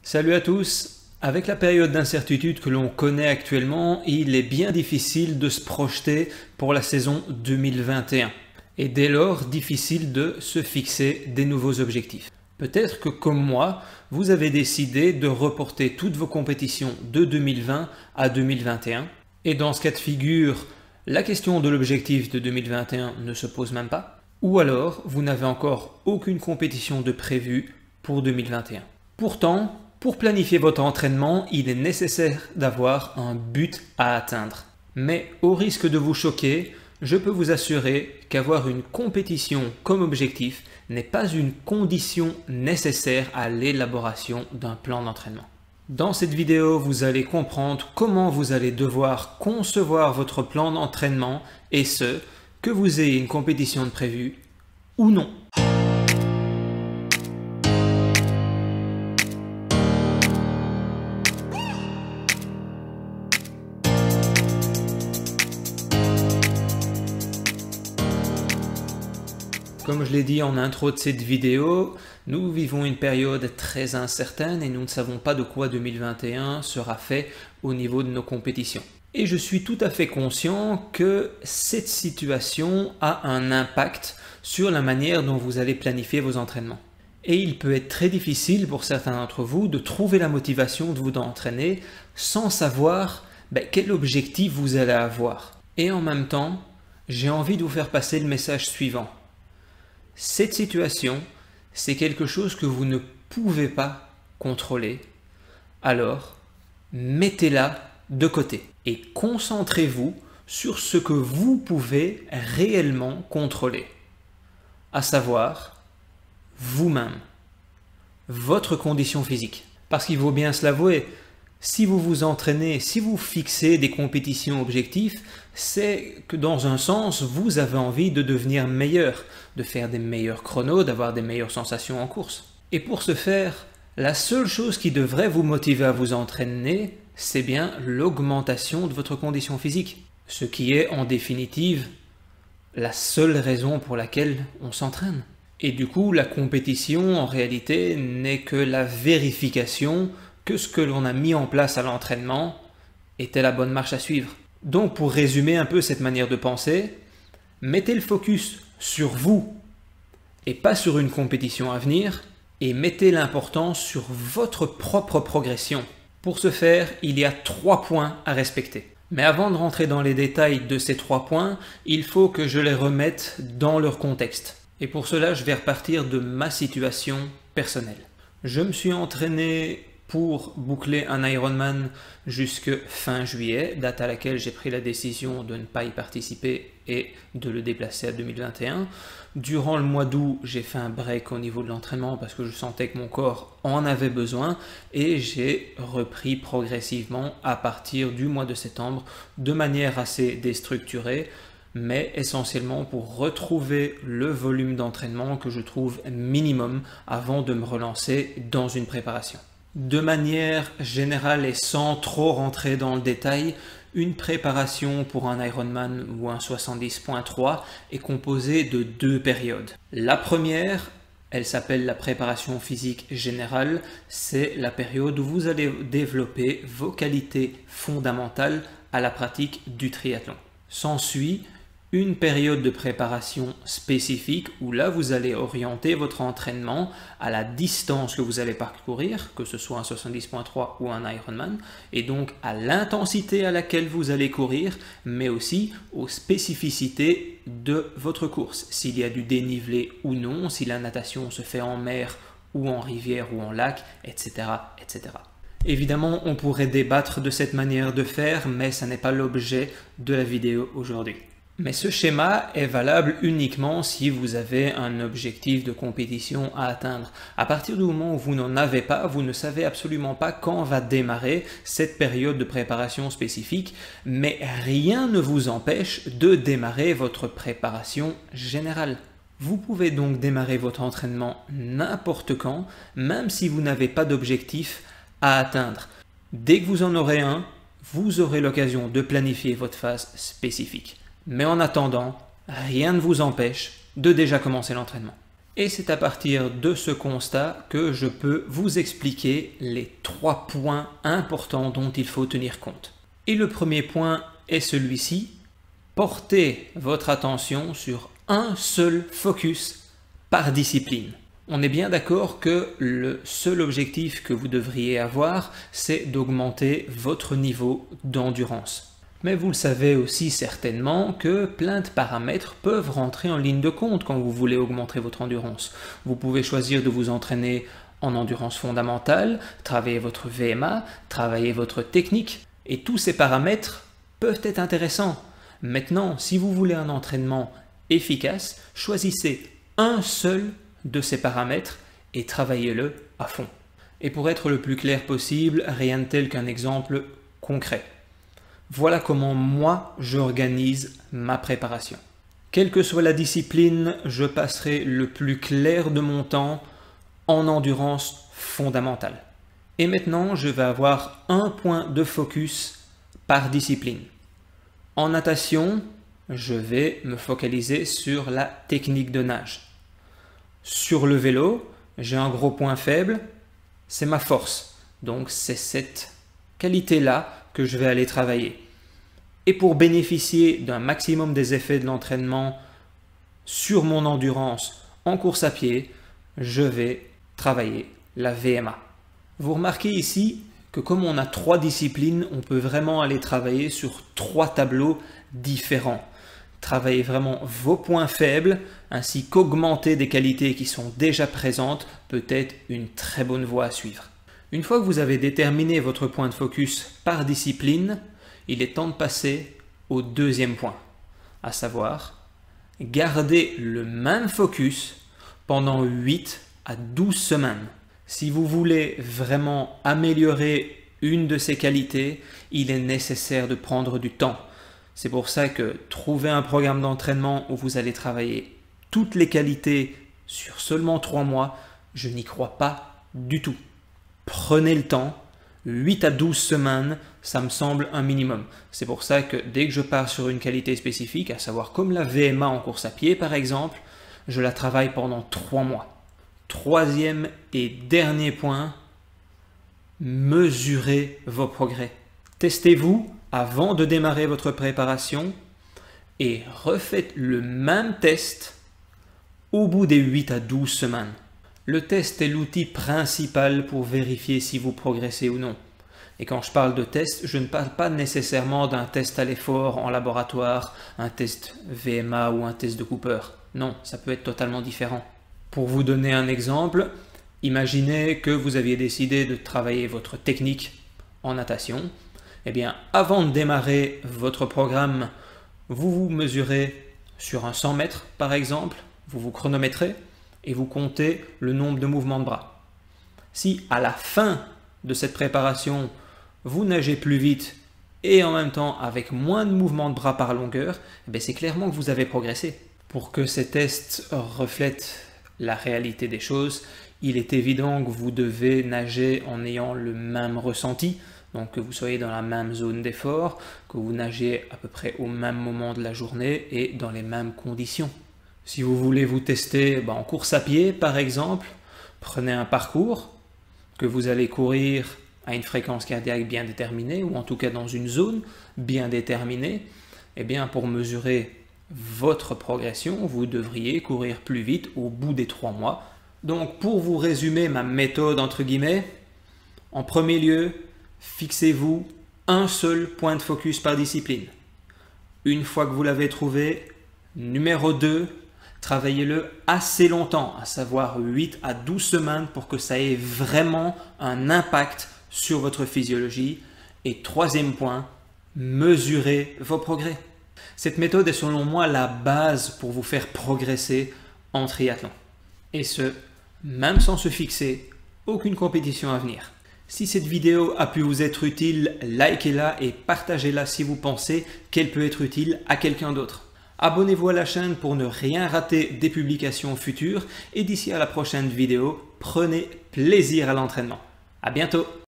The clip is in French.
Salut à tous! Avec la période d'incertitude que l'on connaît actuellement, il est bien difficile de se projeter pour la saison 2021 et dès lors difficile de se fixer des nouveaux objectifs. Peut-être que comme moi, vous avez décidé de reporter toutes vos compétitions de 2020 à 2021 et dans ce cas de figure, la question de l'objectif de 2021 ne se pose même pas, ou alors vous n'avez encore aucune compétition de prévue pour 2021. Pourtant, pour planifier votre entraînement, il est nécessaire d'avoir un but à atteindre. Mais au risque de vous choquer, je peux vous assurer qu'avoir une compétition comme objectif n'est pas une condition nécessaire à l'élaboration d'un plan d'entraînement. Dans cette vidéo, vous allez comprendre comment vous allez devoir concevoir votre plan d'entraînement et ce, que vous ayez une compétition de prévue ou non. Comme je l'ai dit en intro de cette vidéo, nous vivons une période très incertaine et nous ne savons pas de quoi 2021 sera fait au niveau de nos compétitions. Et je suis tout à fait conscient que cette situation a un impact sur la manière dont vous allez planifier vos entraînements. Et il peut être très difficile pour certains d'entre vous de trouver la motivation de vous entraîner sans savoir quel objectif vous allez avoir. Et en même temps, j'ai envie de vous faire passer le message suivant. Cette situation, c'est quelque chose que vous ne pouvez pas contrôler, alors mettez-la de côté et concentrez-vous sur ce que vous pouvez réellement contrôler, à savoir vous-même, votre condition physique. Parce qu'il vaut bien se l'avouer, si vous vous entraînez, si vous fixez des compétitions objectifs, c'est que dans un sens, vous avez envie de devenir meilleur, de faire des meilleurs chronos, d'avoir des meilleures sensations en course. Et pour ce faire, la seule chose qui devrait vous motiver à vous entraîner, c'est bien l'augmentation de votre condition physique. Ce qui est en définitive la seule raison pour laquelle on s'entraîne. Et du coup, la compétition en réalité n'est que la vérification que ce que l'on a mis en place à l'entraînement était la bonne marche à suivre. Donc pour résumer un peu cette manière de penser, mettez le focus sur vous et pas sur une compétition à venir et mettez l'importance sur votre propre progression. Pour ce faire, il y a 3 points à respecter. Mais avant de rentrer dans les détails de ces 3 points, il faut que je les remette dans leur contexte. Et pour cela, je vais repartir de ma situation personnelle. Je me suis entraîné pour boucler un Ironman jusque fin juillet, date à laquelle j'ai pris la décision de ne pas y participer et de le déplacer à 2021. Durant le mois d'août, j'ai fait un break au niveau de l'entraînement parce que je sentais que mon corps en avait besoin et j'ai repris progressivement à partir du mois de septembre de manière assez déstructurée, mais essentiellement pour retrouver le volume d'entraînement que je trouve minimum avant de me relancer dans une préparation. De manière générale et sans trop rentrer dans le détail, une préparation pour un Ironman ou un 70.3 est composée de 2 périodes. La première, elle s'appelle la préparation physique générale, c'est la période où vous allez développer vos qualités fondamentales à la pratique du triathlon. S'ensuit une période de préparation spécifique où là vous allez orienter votre entraînement à la distance que vous allez parcourir, que ce soit un 70.3 ou un Ironman, et donc à l'intensité à laquelle vous allez courir, mais aussi aux spécificités de votre course, s'il y a du dénivelé ou non, si la natation se fait en mer ou en rivière ou en lac, etc. etc. Évidemment, on pourrait débattre de cette manière de faire, mais ça n'est pas l'objet de la vidéo aujourd'hui. Mais ce schéma est valable uniquement si vous avez un objectif de compétition à atteindre. À partir du moment où vous n'en avez pas, vous ne savez absolument pas quand va démarrer cette période de préparation spécifique, mais rien ne vous empêche de démarrer votre préparation générale. Vous pouvez donc démarrer votre entraînement n'importe quand, même si vous n'avez pas d'objectif à atteindre. Dès que vous en aurez un, vous aurez l'occasion de planifier votre phase spécifique. Mais en attendant, rien ne vous empêche de déjà commencer l'entraînement. Et c'est à partir de ce constat que je peux vous expliquer les 3 points importants dont il faut tenir compte. Et le premier point est celui-ci: portez votre attention sur un seul focus par discipline. On est bien d'accord que le seul objectif que vous devriez avoir, c'est d'augmenter votre niveau d'endurance. Mais vous le savez aussi certainement que plein de paramètres peuvent rentrer en ligne de compte quand vous voulez augmenter votre endurance. Vous pouvez choisir de vous entraîner en endurance fondamentale, travailler votre VMA, travailler votre technique, et tous ces paramètres peuvent être intéressants. Maintenant, si vous voulez un entraînement efficace, choisissez un seul de ces paramètres et travaillez-le à fond. Et pour être le plus clair possible, rien de tel qu'un exemple concret. Voilà comment moi j'organise ma préparation. Quelle que soit la discipline, je passerai le plus clair de mon temps en endurance fondamentale. Et maintenant, je vais avoir un point de focus par discipline. En natation, je vais me focaliser sur la technique de nage. Sur le vélo, j'ai un gros point faible, c'est ma force. Donc c'est cette qualité-là que je vais aller travailler. Et pour bénéficier d'un maximum des effets de l'entraînement sur mon endurance en course à pied, je vais travailler la VMA. Vous remarquez ici que comme on a 3 disciplines, on peut vraiment aller travailler sur 3 tableaux différents. Travailler vraiment vos points faibles ainsi qu'augmenter des qualités qui sont déjà présentes peut être une très bonne voie à suivre. Une fois que vous avez déterminé votre point de focus par discipline, il est temps de passer au deuxième point, à savoir garder le même focus pendant 8 à 12 semaines. Si vous voulez vraiment améliorer une de ces qualités, il est nécessaire de prendre du temps. C'est pour ça que trouver un programme d'entraînement où vous allez travailler toutes les qualités sur seulement 3 mois, je n'y crois pas du tout. Prenez le temps, 8 à 12 semaines, ça me semble un minimum. C'est pour ça que dès que je pars sur une qualité spécifique, à savoir comme la VMA en course à pied par exemple, je la travaille pendant 3 mois. Troisième et dernier point, mesurez vos progrès. Testez-vous avant de démarrer votre préparation et refaites le même test au bout des 8 à 12 semaines. Le test est l'outil principal pour vérifier si vous progressez ou non. Et quand je parle de test, je ne parle pas nécessairement d'un test à l'effort en laboratoire, un test VMA ou un test de Cooper. Non, ça peut être totalement différent. Pour vous donner un exemple, imaginez que vous aviez décidé de travailler votre technique en natation. Eh bien, avant de démarrer votre programme, vous vous mesurez sur un 100 mètres par exemple, vous vous chronométrez et vous comptez le nombre de mouvements de bras. Si à la fin de cette préparation, vous nagez plus vite et en même temps avec moins de mouvements de bras par longueur, c'est clairement que vous avez progressé. Pour que ces tests reflètent la réalité des choses, il est évident que vous devez nager en ayant le même ressenti, donc que vous soyez dans la même zone d'effort, que vous nagez à peu près au même moment de la journée et dans les mêmes conditions. Si vous voulez vous tester en course à pied par exemple, prenez un parcours que vous allez courir à une fréquence cardiaque bien déterminée ou en tout cas dans une zone bien déterminée. Eh bien pour mesurer votre progression, vous devriez courir plus vite au bout des 3 mois. Donc pour vous résumer ma méthode entre guillemets, en premier lieu, fixez-vous un seul point de focus par discipline. Une fois que vous l'avez trouvé, numéro 2, travaillez-le assez longtemps, à savoir 8 à 12 semaines pour que ça ait vraiment un impact sur votre physiologie. Et troisième point, mesurez vos progrès. Cette méthode est selon moi la base pour vous faire progresser en triathlon. Et ce, même sans se fixer aucune compétition à venir. Si cette vidéo a pu vous être utile, likez-la et partagez-la si vous pensez qu'elle peut être utile à quelqu'un d'autre. Abonnez-vous à la chaîne pour ne rien rater des publications futures et d'ici à la prochaine vidéo, prenez plaisir à l'entraînement. À bientôt!